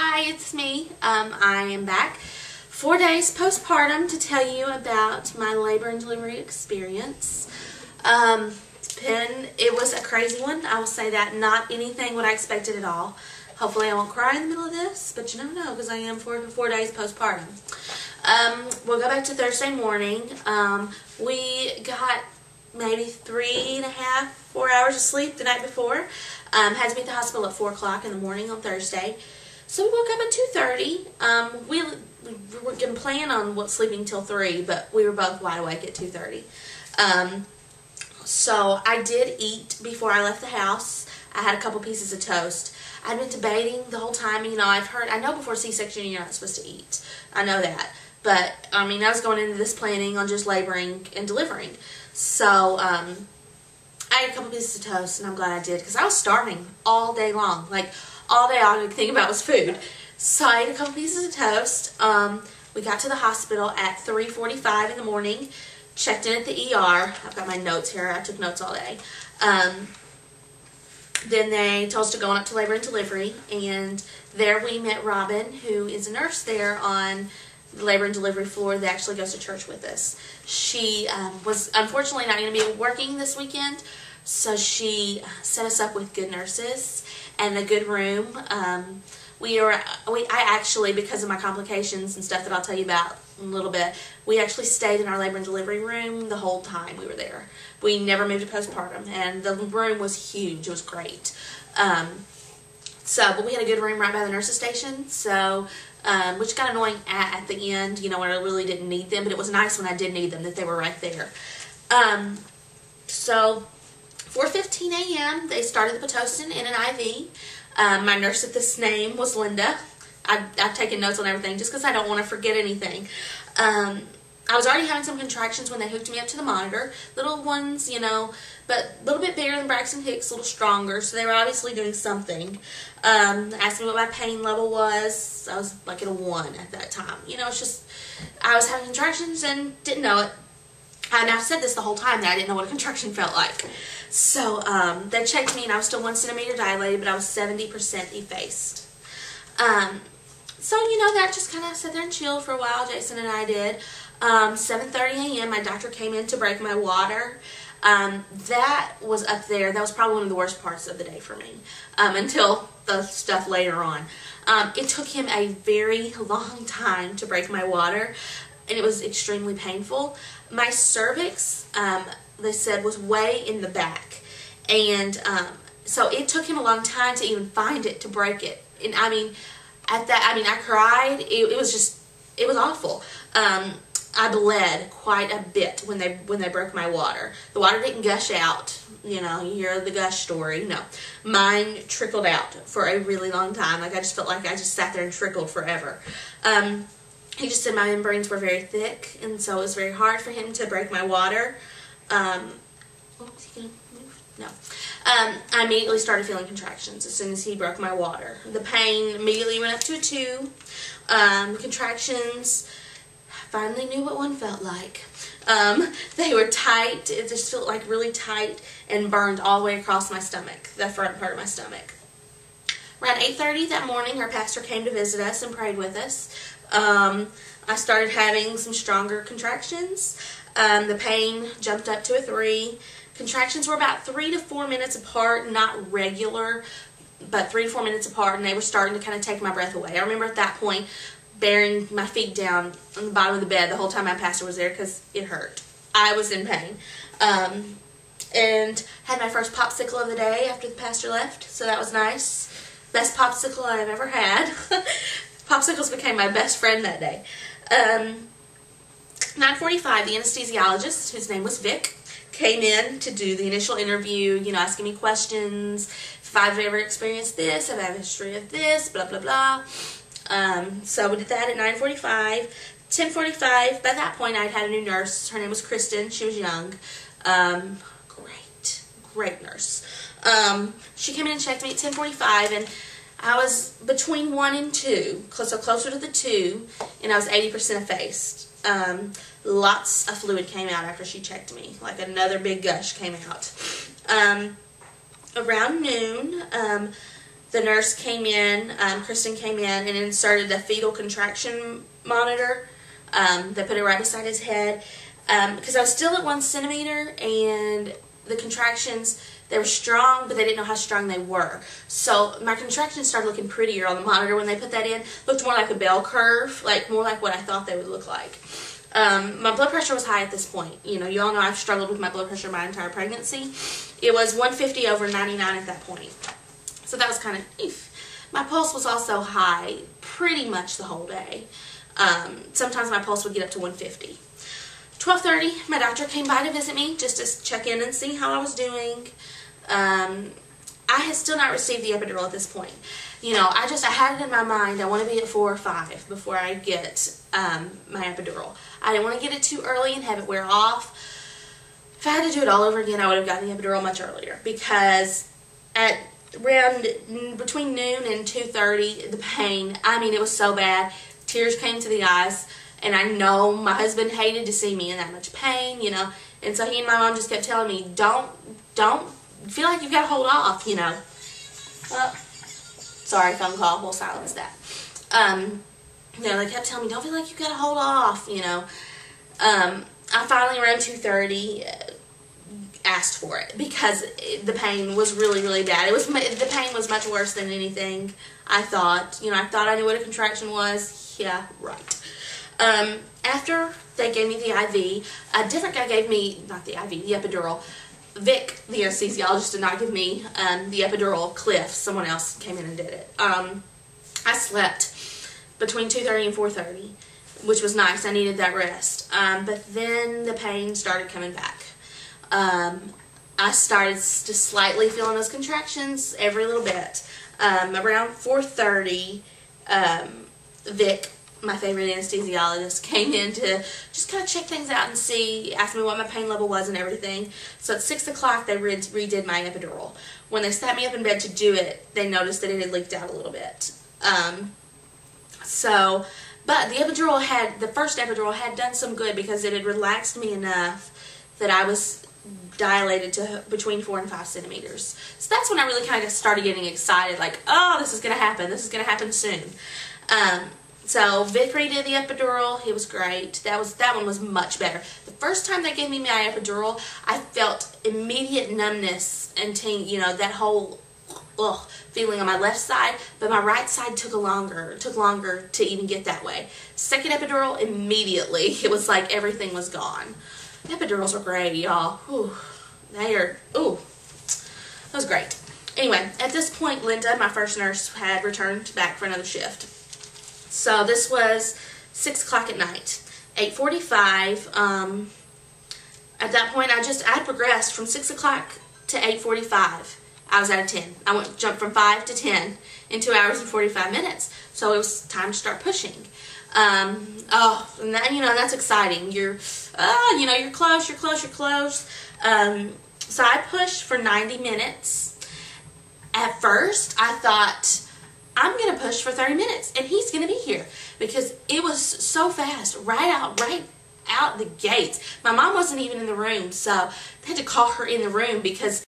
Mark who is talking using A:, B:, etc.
A: Hi, it's me. I am back 4 days postpartum to tell you about my labor and delivery experience. It was a crazy one. I will say that. Not anything what I expected at all. Hopefully I won't cry in the middle of this, but you never know because I am 4 days postpartum. We'll go back to Thursday morning. We got maybe 3.5, 4 hours of sleep the night before. Had to be at the hospital at 4 o'clock in the morning on Thursday. So we woke up at 2:30. We were going to plan on sleeping till 3, but we were both wide awake at 2:30. So I did eat before I left the house. I had a couple pieces of toast. I'd been debating the whole time. I know before C-section you're not supposed to eat. I know that. But, I was going into this planning on just laboring and delivering. So, I ate a couple pieces of toast, and I'm glad I did, because I was starving all day long. Like, all day all I could think about was food. So I ate a couple pieces of toast. We got to the hospital at 3:45 in the morning. Checked in at the ER. I've got my notes here. I took notes all day. Then they told us to go on up to labor and delivery. And there we met Robin, who is a nurse there on the labor and delivery floor that actually goes to church with us. She was unfortunately not going to be working this weekend. So she set us up with good nurses and a good room. I actually, because of my complications and stuff that I'll tell you about in a little bit, we actually stayed in our labor and delivery room the whole time we were there. We never moved to postpartum, and the room was huge. It was great. But we had a good room right by the nurse's station, so which got annoying at the end, when I really didn't need them, but it was nice when I did need them that they were right there. So 4:15 a.m. they started the Pitocin in an IV. My nurse at this name was Linda. I've taken notes on everything just because I don't want to forget anything. I was already having some contractions when they hooked me up to the monitor. Little ones, but a little bit bigger than Braxton Hicks, a little stronger, so they were obviously doing something. Asked me what my pain level was. I was like at a 1 at that time. It's just, I was having contractions and didn't know it. And I've said this the whole time that I didn't know what a contraction felt like. So they checked me and I was still 1 centimeter dilated, but I was 70% effaced. So, that just kind of sat there and chilled for a while. Jason and I did. 7:30 a.m. my doctor came in to break my water. That was up there. That was probably one of the worst parts of the day for me until the stuff later on. It took him a very long time to break my water, and it was extremely painful. My cervix, they said, was way in the back, and so it took him a long time to even find it to break it. And I cried. It was awful. I bled quite a bit when they broke my water. The water didn't gush out. You hear the gush story. No. Mine trickled out for a really long time. Like, I just felt like I just sat there and trickled forever. He just said my membranes were very thick, and so it was very hard for him to break my water. Was he going to move? No. I immediately started feeling contractions as soon as he broke my water. The pain immediately went up to a 2. Contractions, I finally knew what one felt like. They were tight. It just felt like really tight and burned all the way across my stomach, the front part of my stomach. Around 8:30 that morning, our pastor came to visit us and prayed with us. I started having some stronger contractions. The pain jumped up to a 3. Contractions were about 3 to 4 minutes apart, not regular, but 3 to 4 minutes apart, and they were starting to kind of take my breath away. I remember at that point bearing my feet down on the bottom of the bed the whole time my pastor was there because it hurt. I was in pain. And had my first popsicle of the day after the pastor left, so that was nice. Best popsicle I've ever had. Popsicles became my best friend that day. 9:45, the anesthesiologist, whose name was Vic, came in to do the initial interview, asking me questions. If I've ever experienced this, if I have a history of this, blah, blah, blah. So we did that at 9:45. 10:45, by that point I'd had a new nurse. Her name was Kristen. She was young. Great nurse. She came in and checked me at 10:45, and I was between 1 and 2, so closer to the 2, and I was 80% effaced. Lots of fluid came out after she checked me, like another big gush came out. Around noon, the nurse came in, Kristen came in and inserted a fetal contraction monitor. They put it right beside his head because I was still at 1 centimeter, and the contractions, they were strong, but they didn't know how strong they were. So my contractions started looking prettier on the monitor when they put that in. Looked more like a bell curve, like more like what I thought they would look like. My blood pressure was high at this point. You know, you all know I've struggled with my blood pressure my entire pregnancy. It was 150 over 99 at that point. So that was kind of, my pulse was also high pretty much the whole day. Sometimes my pulse would get up to 150. 12:30, my doctor came by to visit me just to check in and see how I was doing. I had still not received the epidural at this point. You know, I had it in my mind, I want to be at 4 or 5 before I get my epidural. I didn't want to get it too early and have it wear off. If I had to do it all over again, I would have gotten the epidural much earlier, because at around between noon and 2:30, the pain, I mean, it was so bad. Tears came to the eyes, and I know my husband hated to see me in that much pain, you know, and so he and my mom just kept telling me, don't feel like you've got to hold off, you know. Sorry, phone call, we'll silence that. You know, they kept telling me, don't feel like you've got to hold off, you know. I finally, around 2:30, asked for it because the pain was really, really bad. The pain was much worse than anything I thought. You know, I thought I knew what a contraction was. Yeah, right. After they gave me the IV, a different guy gave me, not the IV, the epidural. Vic, the anesthesiologist, did not give me the epidural. Cliff, someone else came in and did it. I slept between 2:30 and 4:30, which was nice. I needed that rest. But then the pain started coming back. I started to slightly feeling those contractions every little bit. Around 4:30, Vic, my favorite anesthesiologist, came in to just kind of check things out and see, ask me what my pain level was and everything. So at 6 o'clock, they redid my epidural. When they sat me up in bed to do it, they noticed that it had leaked out a little bit. But the first epidural had done some good because it had relaxed me enough that I was dilated to between 4 and 5 centimeters. So that's when I really kind of started getting excited, like, oh, this is going to happen. This is going to happen soon. So Vic redid the epidural. It was great. That one was much better. The first time they gave me my epidural, I felt immediate numbness and you know, that whole feeling on my left side, but my right side took longer to even get that way. Second epidural, immediately, it was like everything was gone. Epidurals are great, y'all. That was great. Anyway, at this point, Linda, my first nurse, had returned back for another shift. So this was 6 o'clock at night. 8:45, at that point, I progressed from 6 o'clock to 8:45. I was at a 10. I jumped from 5 to 10 in 2 hours and 45 minutes. So it was time to start pushing. And that, you know, that's exciting. You're close. So I pushed for 90 minutes. At first, I thought, I'm going to push for 30 minutes, and he's going to be here, because it was so fast, right out the gates. My mom wasn't even in the room, so I had to call her in the room because